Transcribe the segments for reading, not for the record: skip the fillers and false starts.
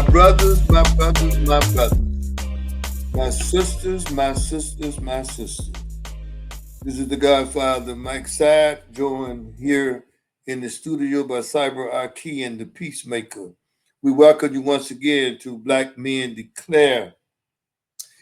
My brothers, my brothers, my brothers, my sisters, my sisters, my sisters. This is the Godfather, Mike Sad, joined here in the studio by Cyber Aki and the Peacemaker. We welcome you once again to Black Men Declare.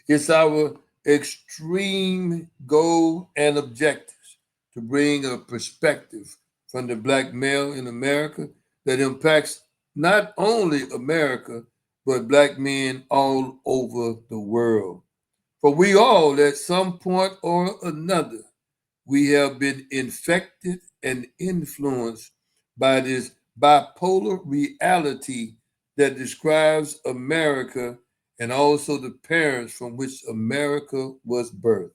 It's our extreme goal and objectives to bring a perspective from the black male in America that impacts not only America, but black men all over the world. For we all, at some point or another, we have been infected and influenced by this bipolar reality that describes America and also the parents from which America was birthed.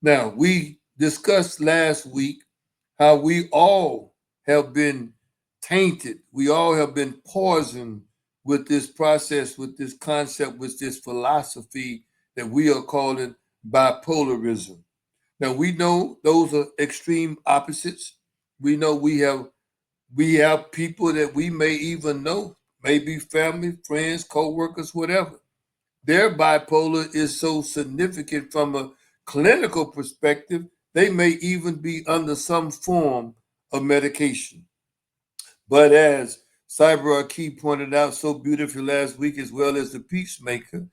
Now, we discussed last week how we all have been tainted, we all have been poisoned with this process, with this concept, with this philosophy that we are calling bipolarism. Now we know those are extreme opposites. We know we have people that we may even know, maybe family, friends, co-workers, whatever. Their bipolar is so significant from a clinical perspective, they may even be under some form of medication. But as Cyber Key pointed out so beautifully last week, as well as the Peacemaker,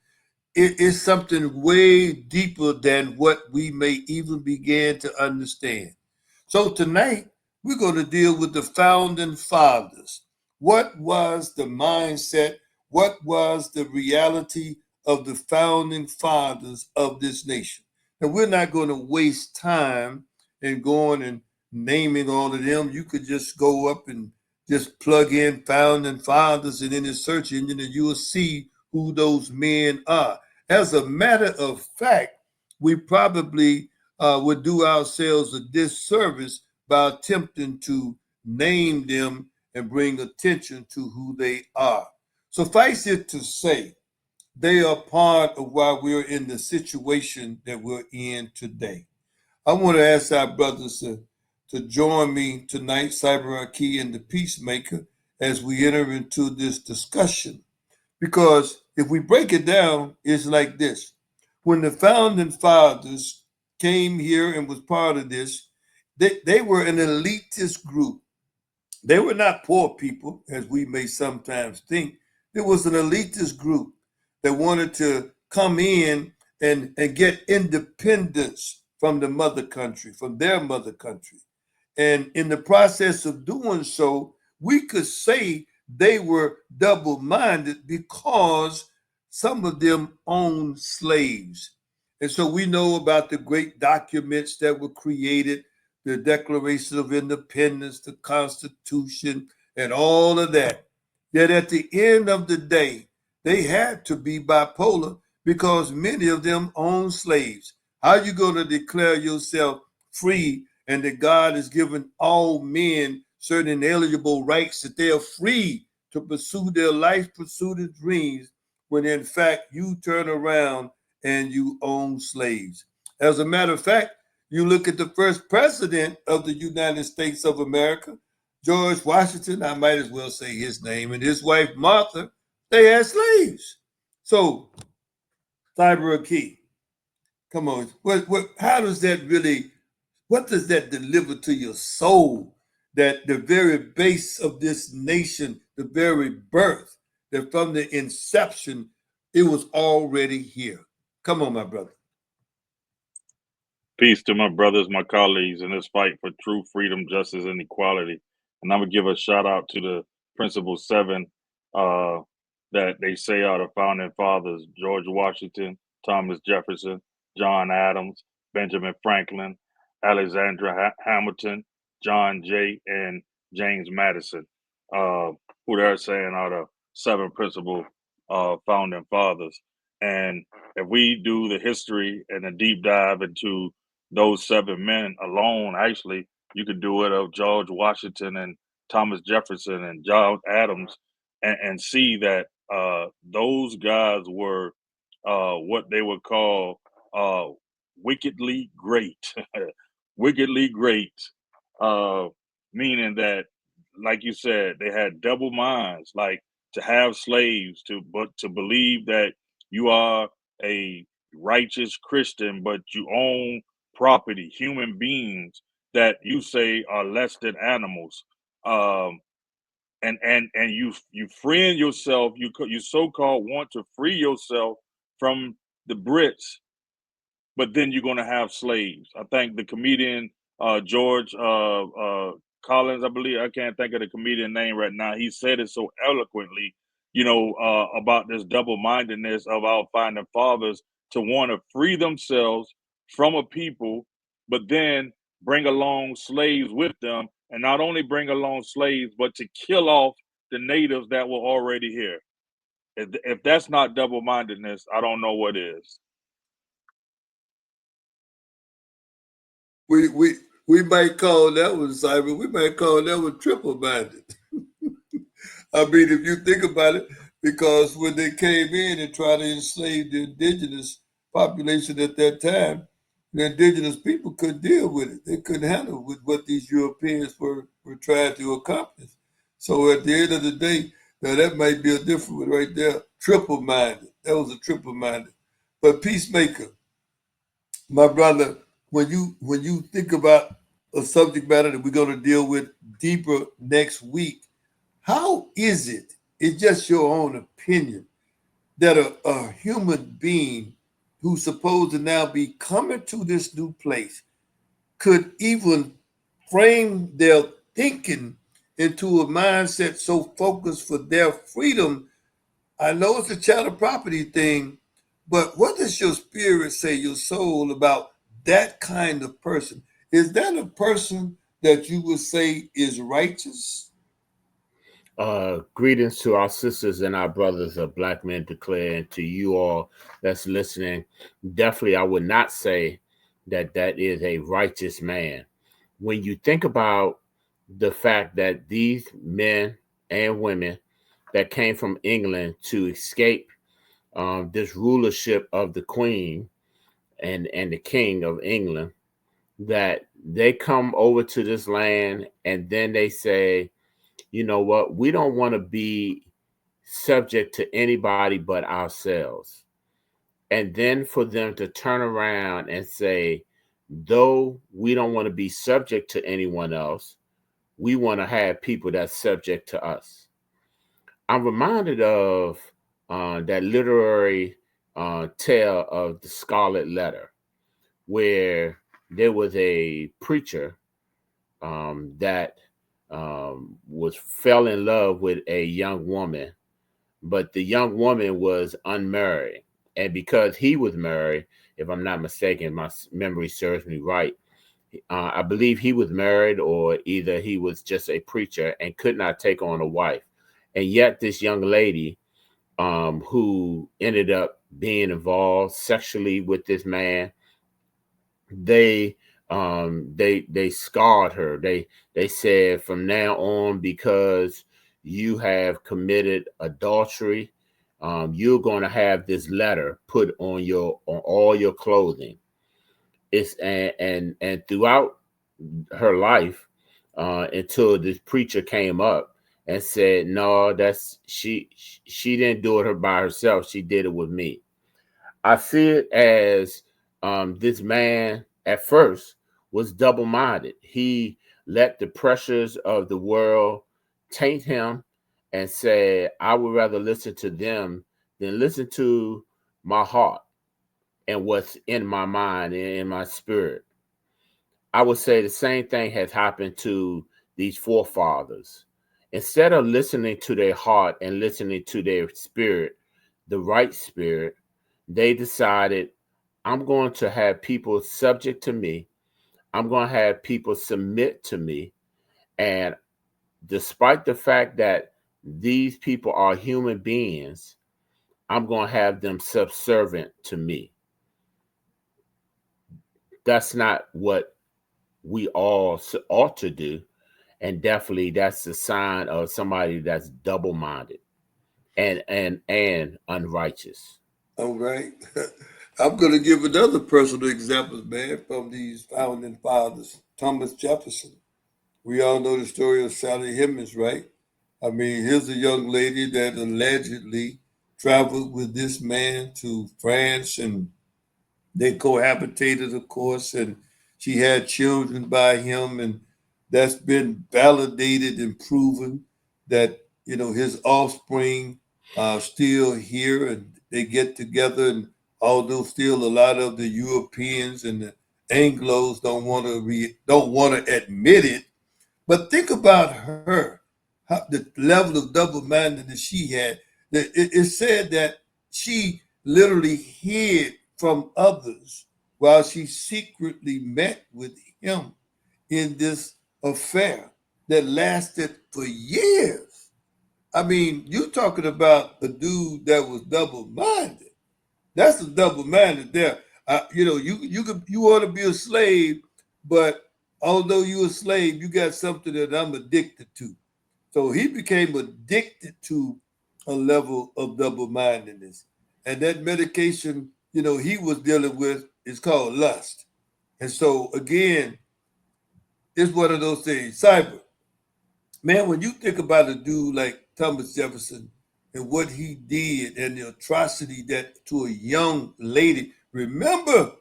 it is something way deeper than what we may even begin to understand. So tonight, we're going to deal with the founding fathers. What was the mindset? What was the reality of the founding fathers of this nation? And we're not going to waste time in going and naming all of them. You could just go up and just plug in founding fathers and in the search engine, and you will see who those men are. As a matter of fact, we probably would do ourselves a disservice by attempting to name them and bring attention to who they are. Suffice it to say, they are part of why we're in the situation that we're in today. I want to ask our brothers to join me tonight, Cyber Aki and the Peacemaker, as we enter into this discussion. Because if we break it down, it's like this. When the founding fathers came here and was part of this, they were an elitist group. They were not poor people, as we may sometimes think. It was an elitist group that wanted to come in and get independence from the mother country, from their mother country. And in the process of doing so, we could say they were double minded because some of them owned slaves. And so we know about the great documents that were created, the Declaration of Independence, the Constitution, and all of that. Yet at the end of the day, they had to be bipolar because many of them owned slaves. How are you going to declare yourself free and that God has given all men certain inalienable rights that they are free to pursue their life, pursue their dreams, when in fact you turn around and you own slaves? As a matter of fact, you look at the first president of the United States of America, George Washington, I might as well say his name, and his wife Martha, they had slaves. So, Cyber Key, come on, how does that really, what does that deliver to your soul? That the very base of this nation, the very birth, that from the inception, it was already here. Come on, my brother. Peace to my brothers, my colleagues in this fight for truth, freedom, justice, and equality. And I'm gonna give a shout out to the Principal Seven uh, that they say are the founding fathers: George Washington, Thomas Jefferson, John Adams, Benjamin Franklin, Alexander Hamilton, John Jay, and James Madison, uh, who they're saying are the seven principal founding fathers. And if we do the history and a deep dive into those seven men alone, actually, you could do it of George Washington and Thomas Jefferson and John Adams, and see that those guys were what they would call uh, wickedly great, wickedly great, uh, meaning that, like you said, they had double minds. Like to have slaves, but to believe that you are a righteous Christian, but you own property, human beings that you say are less than animals. Um, and you freeing yourself, you so-called want to free yourself from the Brits, but then you're going to have slaves. I think the comedian George Collins, I believe, I can't think of the comedian name right now. He said it so eloquently, about this double-mindedness of our founding fathers to want to free themselves from a people, but then bring along slaves with them, and not only bring along slaves, but to kill off the natives that were already here. If that's not double-mindedness, I don't know what is. We might call that one, Simon. We might call that one triple-minded. I mean, if you think about it, because when they came in and tried to enslave the indigenous population at that time, the indigenous people couldn't deal with it. They couldn't handle with what these Europeans were trying to accomplish. So at the end of the day, now that might be a different one right there. Triple-minded. That was a triple-minded. But peacemaker, my brother, when you think about a subject matter that we're going to deal with deeper next week, how is it? It's just your own opinion that a human being who's supposed to now be coming to this new place could even frame their thinking into a mindset so focused for their freedom. I know it's a chattel property thing, but what does your spirit say, your soul, about that kind of person? Is that a person that you would say is righteous? Greetings to our sisters and our brothers of Black Men Declare, and to you all that's listening. Definitely, I would not say that that is a righteous man. When you think about the fact that these men and women that came from England to escape this rulership of the Queen and the King of England, that they come over to this land and then they say, you know what, we don't want to be subject to anybody but ourselves. And then for them to turn around and say, though we don't want to be subject to anyone else, we want to have people that's subject to us. I'm reminded of that literary tale of the Scarlet Letter, where there was a preacher that was fell in love with a young woman, but the young woman was unmarried. And because he was married, if I'm not mistaken, my memory serves me right, I believe he was married, or either he was just a preacher and could not take on a wife. And yet this young lady, who ended up being involved sexually with this man, they they scarred her. They said, from now on, because you have committed adultery, you're going to have this letter put on all your clothing. It's and throughout her life, until this preacher came up and said, no, that's she didn't do it by herself, she did it with me. I see it as, this man at first was double minded. He let the pressures of the world taint him and said, I would rather listen to them than listen to my heart and what's in my mind and in my spirit. I would say the same thing has happened to these forefathers. Instead of listening to their heart and listening to their spirit, the right spirit, they decided, I'm going to have people subject to me. I'm going to have people submit to me. And despite the fact that these people are human beings, I'm going to have them subservient to me. That's not what we all ought to do. And definitely that's a sign of somebody that's double-minded and unrighteous. All right. I'm going to give another personal example, man, from these founding fathers. Thomas Jefferson. We all know the story of Sally Hemings, right? I mean, here's a young lady that allegedly traveled with this man to France, and they cohabitated, of course, and she had children by him, and that's been validated and proven that his offspring are still here, and they get together. And although still a lot of the Europeans and the Anglos don't want to admit it, but think about her, the level of double-mindedness she had. It said that she literally hid from others while she secretly met with him in this affair that lasted for years. I mean, you talking about a dude that was double-minded. That's the double-minded there. You want to be a slave, but although you're a slave, you got something that I'm addicted to. So he became addicted to a level of double-mindedness, and that medication, he was dealing with is called lust. And so again, it's one of those things. Cyber, man, when you think about a dude like Thomas Jefferson and what he did and the atrocity that to a young lady, remember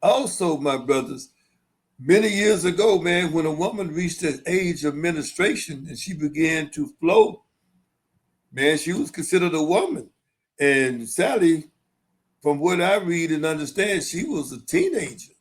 also, my brothers, many years ago, man, when a woman reached the age of menstruation and she began to flow, man, she was considered a woman. And Sally, from what I read and understand, she was a teenager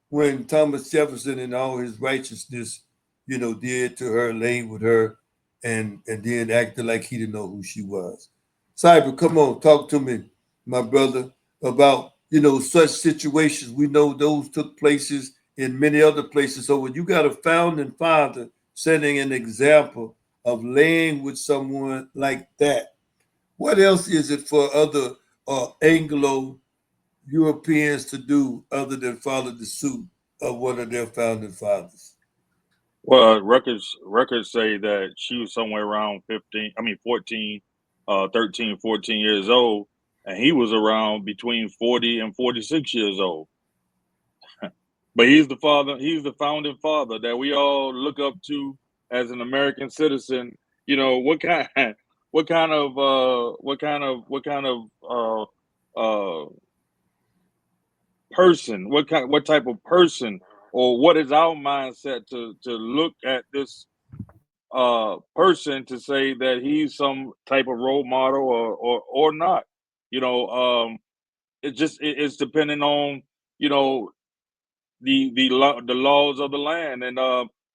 when Thomas Jefferson and all his righteousness, did to her, laid with her, and then acted like he didn't know who she was. Cyber, come on, talk to me, my brother, about such situations. We know those took places in many other places. So when you got a founding father setting an example of laying with someone like that, what else is it for other Anglo Europeans to do other than follow the suit of one of their founding fathers? Well, records say that she was somewhere around 15, I mean 14, 13, 14 years old, and he was around between 40 and 46 years old. But he's the father, he's the founding father that we all look up to as an American citizen. What kind what kind of person, what type of person, or what is our mindset to look at this person to say that he's some type of role model, or not. You know, it's depending on, you know, the laws of the land. And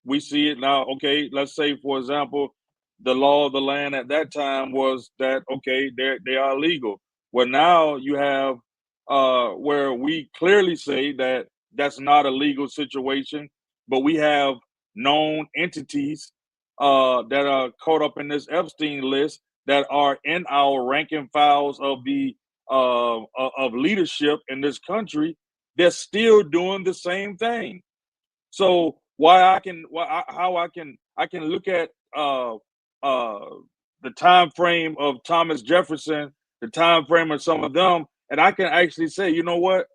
we see it now. Okay, let's say for example, the law of the land at that time was that, okay, they are legal. Well, now you have where we clearly say that that's not a legal situation, but we have known entities that are caught up in this Epstein list that are in our ranking files of the of leadership in this country. They're still doing the same thing. So how I can look at uh the time frame of Thomas Jefferson, the time frame of some of them, and I can actually say, you know what,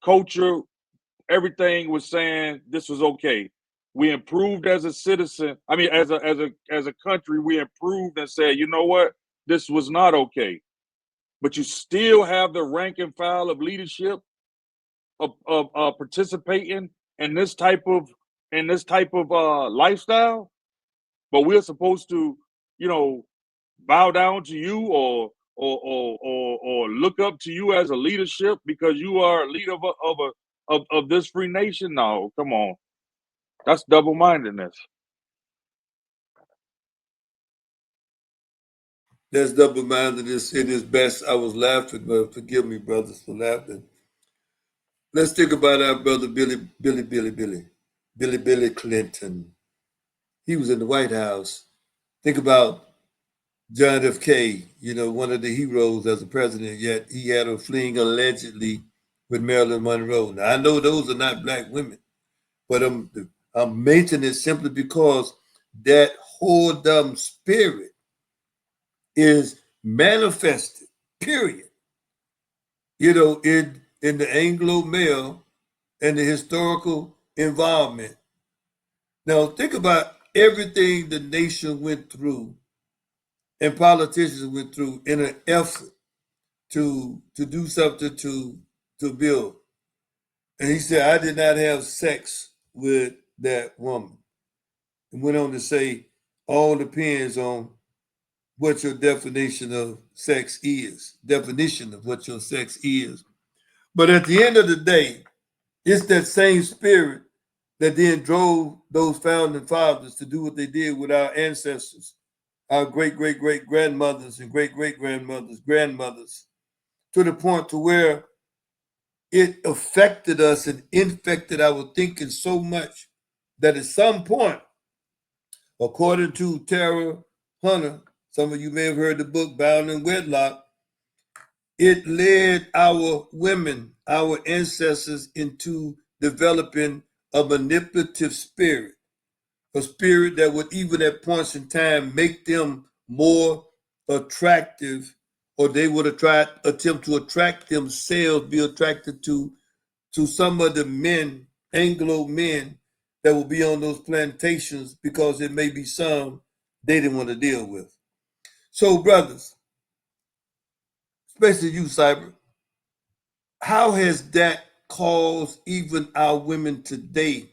culture, everything was saying this was okay. We improved as a citizen. I mean, as a country, we improved and said, you know what, this was not okay. But you still have the rank and file of leadership of participating in this type of lifestyle. But we're supposed to, you know, bow down to you, or look up to you as a leadership because you are a leader of this free nation. Now, come on, that's double mindedness. That's double-mindedness in its best. I was laughing, but forgive me, brothers, for laughing. Let's think about our brother Billy Clinton. He was in the White House. Think about John F. K., one of the heroes as a president, yet he had a fling allegedly with Marilyn Monroe. Now, I know those are not black women, but I'm mentioning it simply because that whoredom spirit is manifested, period, in the Anglo male and the historical environment. Now, think about everything the nation went through and politicians went through in an effort to do something to build. And he said, I did not have sex with that woman. And went on to say, all depends on what your definition of sex is. Definition of what your sex is. But at the end of the day, it's that same spirit that then drove those founding fathers to do what they did with our ancestors, our great great great grandmothers and great great grandmothers, grandmothers, to the point to where it affected us and infected our thinking so much that at some point, according to Tara Hunter, some of you may have heard the book Bound in Wedlock, it led our women, our ancestors, into developing a manipulative spirit, a spirit that would even at points in time make them more attractive, or they would attempt to attract themselves, be attracted to some of the men, Anglo men, that will be on those plantations because it may be some they didn't want to deal with. So, brothers, especially you, Cyber, how has that caused even our women today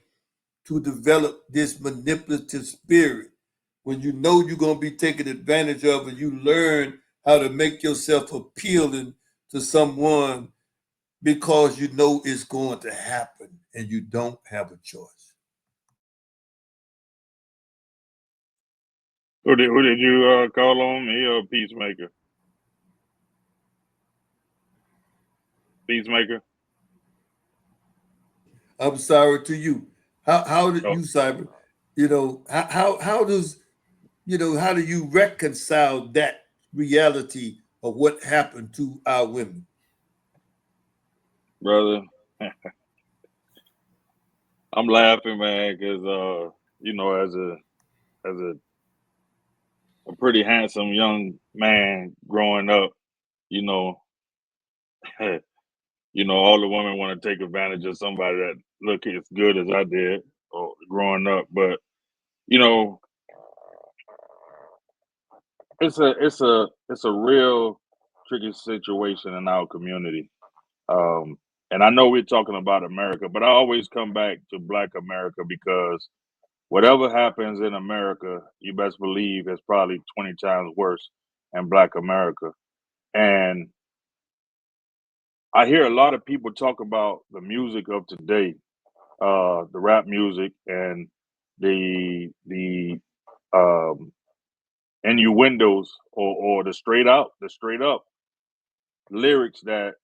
to develop this manipulative spirit when you know you're going to be taken advantage of and you learn how to make yourself appealing to someone because you know it's going to happen and you don't have a choice? Who did you call on, me or Peacemaker? Peacemaker. I'm sorry to you. How did Oh, you, Cyber? How does how do you reconcile that reality of what happened to our women? brother, I'm laughing, man, because as a pretty handsome young man growing up, you know, all the women want to take advantage of somebody that look as good as I did or growing up. But you know, it's a real tricky situation in our community. Um, and I know we're talking about America, but I always come back to Black America because whatever happens in America, you best believe it's probably 20 times worse in Black America. And I hear a lot of people talk about the music of today, the rap music and the um, innuendos or the straight up lyrics that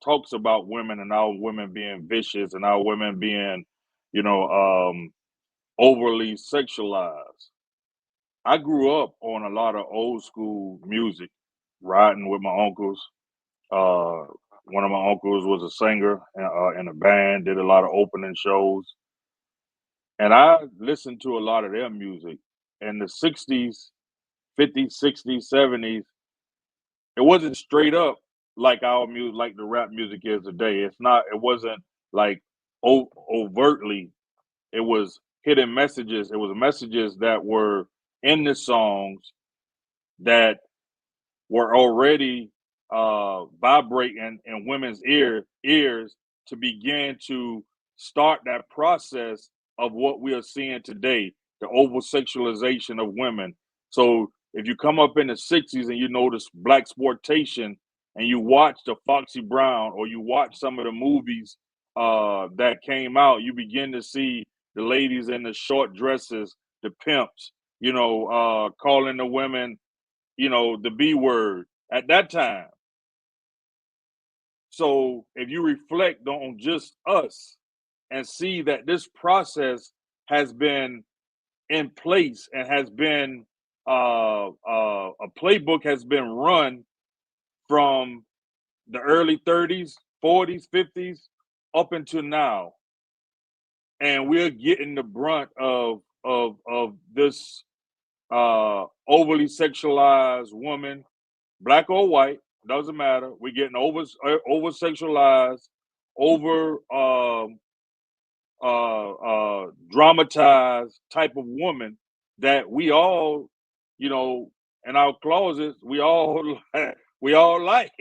talks about women and our women being vicious and our women being, you know, overly sexualized. I grew up on a lot of old school music, riding with my uncles. Uh, One of my uncles was a singer in a band, did a lot of opening shows, and I listened to a lot of their music. In the '60s, '50s, '60s, '70s, it wasn't straight up like our music, like the rap music is today. It's not. It wasn't like overtly. It was hidden messages. It was messages that were in the songs that were already vibrating in women's ears to begin to start that process of what we are seeing today, the over sexualization of women. So if you come up in the '60s and you notice black exploitation and you watch the Foxy Brown or you watch some of the movies that came out, you begin to see the ladies in the short dresses, the pimps, calling the women, the B word at that time. So if you reflect on just us and see that this process has been in place and has been a playbook has been run from the early 30s, 40s, 50s up until now, and we're getting the brunt of this overly sexualized woman, black or white, doesn't matter. We're getting over sexualized, over dramatized type of woman that we all, you know, in our closets, we all we all like.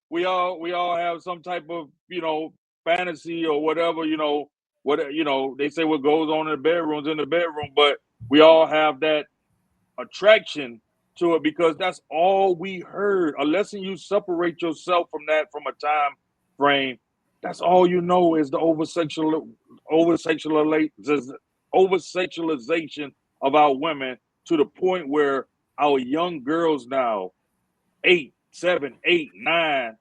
We all have some type of, you know, fantasy or whatever, you know, what, you know, they say what goes on in the bedroom's in the bedroom, but we all have that attraction to it because that's all we heard. Unless you separate yourself from that from a time frame, that's all you know is the over sexualization of our women to the point where our young girls now, 8, 7, 8, 9,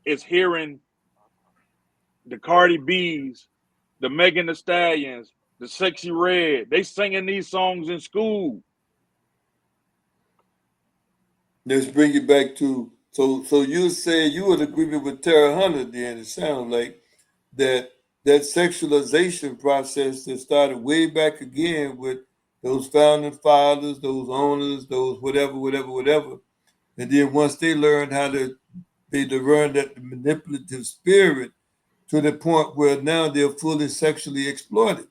is hearing the Cardi B's, the Megan Thee Stallions, the Sexy Red. They singing these songs in school. Let's bring it back to so you say you would agree with Tara Hunter then, it sounds like that sexualization process that started way back again with those founding fathers, those owners, those whatever. And then once they learned they learned that manipulative spirit to the point where now they're fully sexually exploited.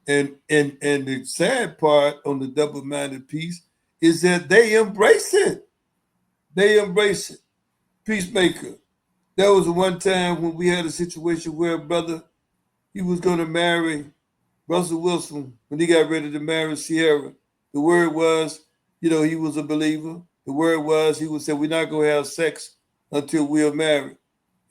And the sad part on the double-minded piece is that they embrace it. They embrace it. Peacemaker. There was one time when we had a situation where a brother, he was going to marry Russell Wilson when he got ready to marry Sierra. The word was, he was a believer. The word was he would say, we're not going to have sex until we're married.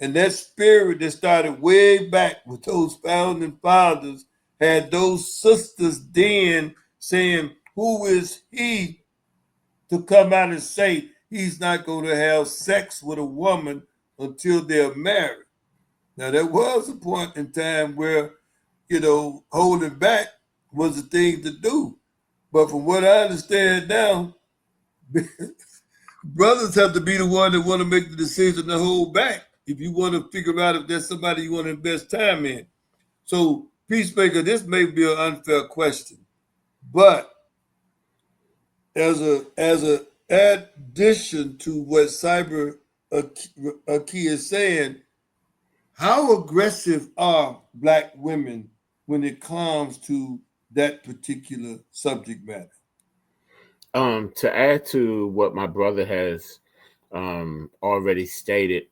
And that spirit that started way back with those founding fathers had those sisters then saying, who is he to come out and say he's not going to have sex with a woman until they're married? Now, there was a point in time where, holding back was the thing to do. But from what I understand now, brothers have to be the one that want to make the decision to hold back if you want to figure out if there's somebody you want to invest time in. So, Peacemaker, this may be an unfair question, but as a addition to what Cyber Aki is saying, how aggressive are Black women when it comes to that particular subject matter? To add to what my brother has already stated,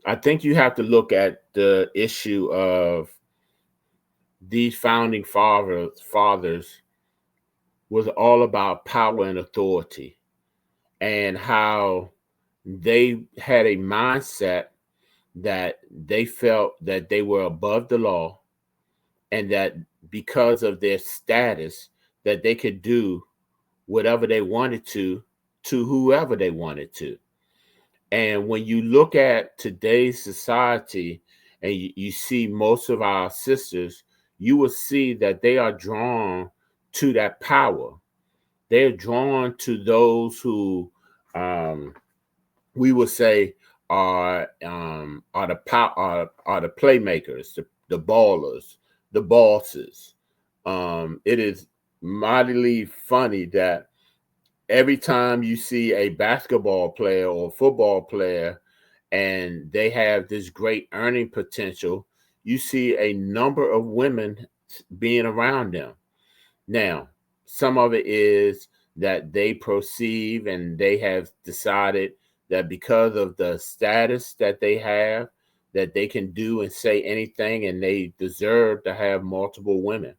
I think you have to look at the issue of these founding fathers was all about power and authority, and how they had a mindset that they felt that they were above the law, and that because of their status that they could do whatever they wanted to whoever they wanted to. And when you look at today's society and you see most of our sisters, you will see that they are drawn to that power. They're drawn to those who we would say are the playmakers, the ballers, the bosses. It is mightily funny that every time you see a basketball player or football player and they have this great earning potential, you see a number of women being around them. Now, some of it is that they perceive and they have decided that because of the status that they have, that they can do and say anything and they deserve to have multiple women.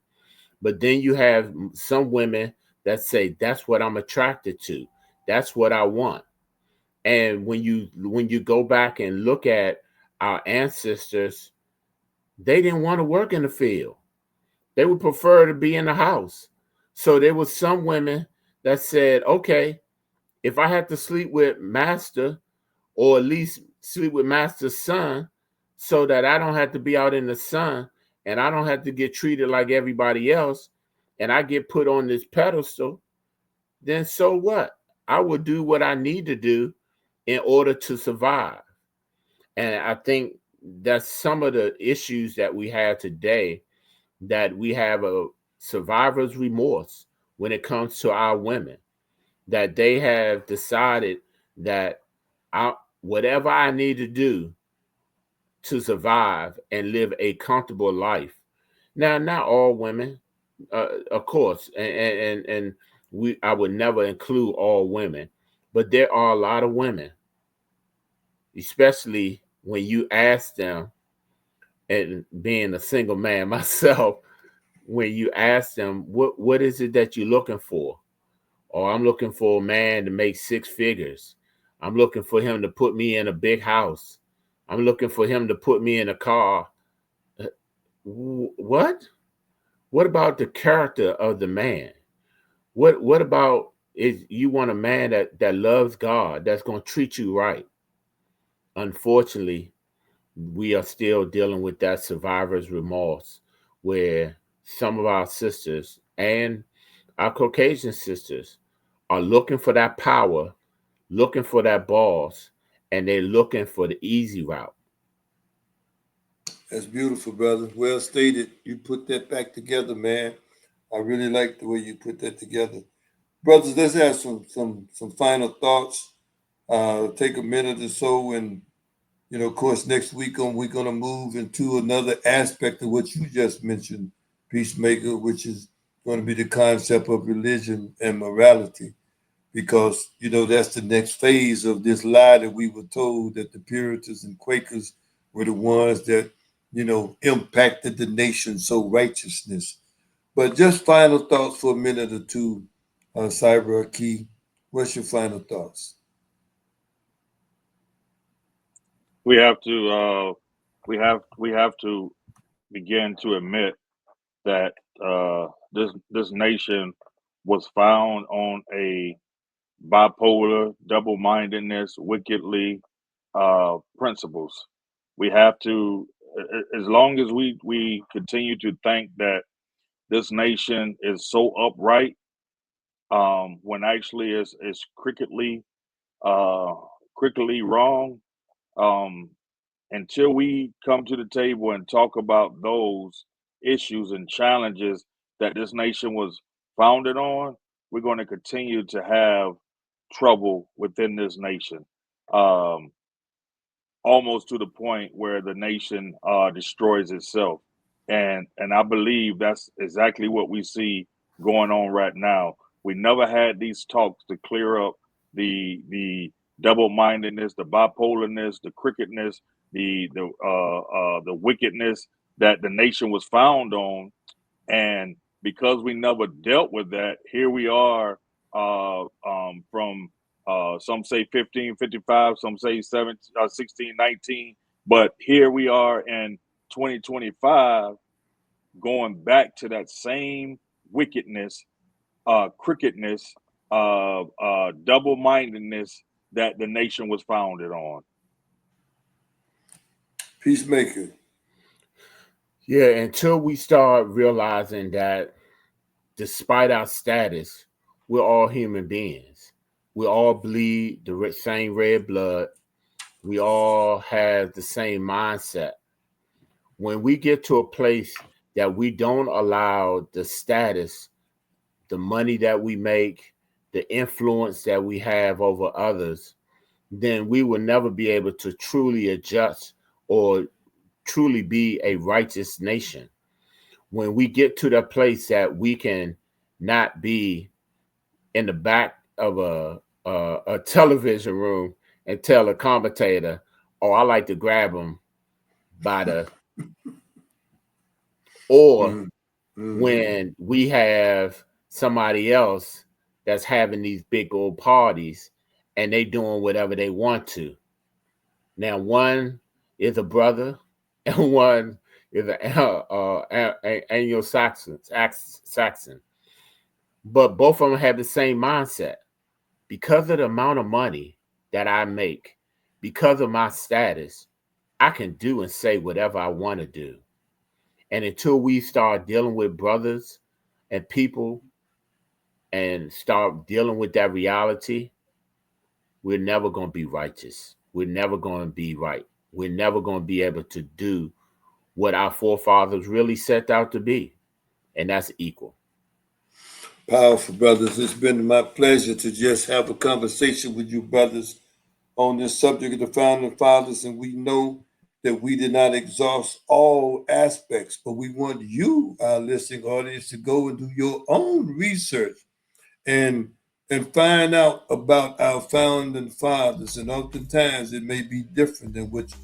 But then you have some women that say, that's what I'm attracted to. That's what I want. And when you go back and look at our ancestors, they didn't want to work in the field. They would prefer to be in the house. So there was some women that said, okay, if I had to sleep with master, or at least sleep with master's son, so that I don't have to be out in the sun and I don't have to get treated like everybody else and I get put on this pedestal, then so what? I will do what I need to do in order to survive. And I think that's some of the issues that we have today, that we have a survivor's remorse when it comes to our women, that they have decided that whatever I need to do to survive and live a comfortable life, Now, not all women, of course, and I would never include all women, but there are a lot of women, especially when you ask them, and being a single man myself, when you ask them what is it that you're looking for, or I'm looking for a man to make six figures, I'm looking for him to put me in a big house, I'm looking for him to put me in a car. What? What about the character of the man? What about is you want a man that loves God, that's going to treat you right? Unfortunately, we are still dealing with that survivor's remorse, where some of our sisters and our Caucasian sisters are looking for that power, looking for that boss, and they're looking for the easy route. That's beautiful, brother. Well stated. You put that back together, man. I really like the way you put that together. Brothers, let's have some final thoughts. Take a minute or so, and of course, next week we're gonna move into another aspect of what you just mentioned, Peacemaker, which is going to be the concept of religion and morality, because that's the next phase of this lie that we were told, that the Puritans and Quakers were the ones that impacted the nation so righteousness. But just final thoughts for a minute or two, Cyber Key. What's your final thoughts? We have to we have to begin to admit that this nation was found on a bipolar, double-mindedness, wickedly principles. We have to, as long as we continue to think that this nation is so upright, when actually is uh, crickedly wrong. Um, until we come to the table and talk about those issues and challenges that this nation was founded on, we're going to continue to have trouble within this nation. Um, Almost to the point where the nation destroys itself. And I believe that's exactly what we see going on right now. We never had these talks to clear up the double mindedness, the bipolarness, the crookedness, the wickedness that the nation was found on. And because we never dealt with that, here we are from some say 1555, some say 1619, but here we are in 2025 going back to that same wickedness, crookedness, double mindedness that the nation was founded on. Peacemaker. Yeah, until we start realizing that despite our status, we're all human beings. We all bleed the same red blood. We all have the same mindset. When we get to a place that we don't allow the status, the money that we make, the influence that we have over others, then we will never be able to truly adjust or truly be a righteous nation. When we get to the place that we can not be in the back of a television room and tell a commentator, "Oh, I like to grab them by the," or Mm-hmm. Mm-hmm. when we have somebody else that's having these big old parties and they doing whatever they want to. Now, one is a brother, and one is an Anglo-Saxon. Saxon, but both of them have the same mindset. Because of the amount of money that I make, because of my status, I can do and say whatever I want to do. And until we start dealing with brothers and people and start dealing with that reality, we're never going to be righteous. We're never going to be right. We're never going to be able to do what our forefathers really set out to be, and that's equal. Powerful, brothers. It's been my pleasure to just have a conversation with you, brothers, on this subject of the founding fathers. And we know that we did not exhaust all aspects, but we want you, our listening audience, to go and do your own research and find out about our founding fathers. And oftentimes it may be different than what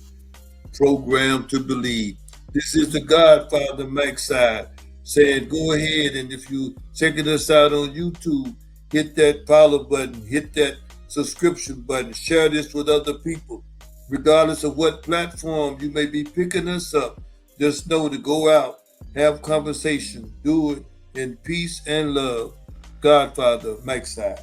programmed to believe. This is the Godfather Mike Side saying, go ahead, and if you checking us out on YouTube, hit that follow button, hit that subscription button, share this with other people. Regardless of what platform you may be picking us up, just know to go out, have conversation, do it in peace and love. Godfather Mike Side.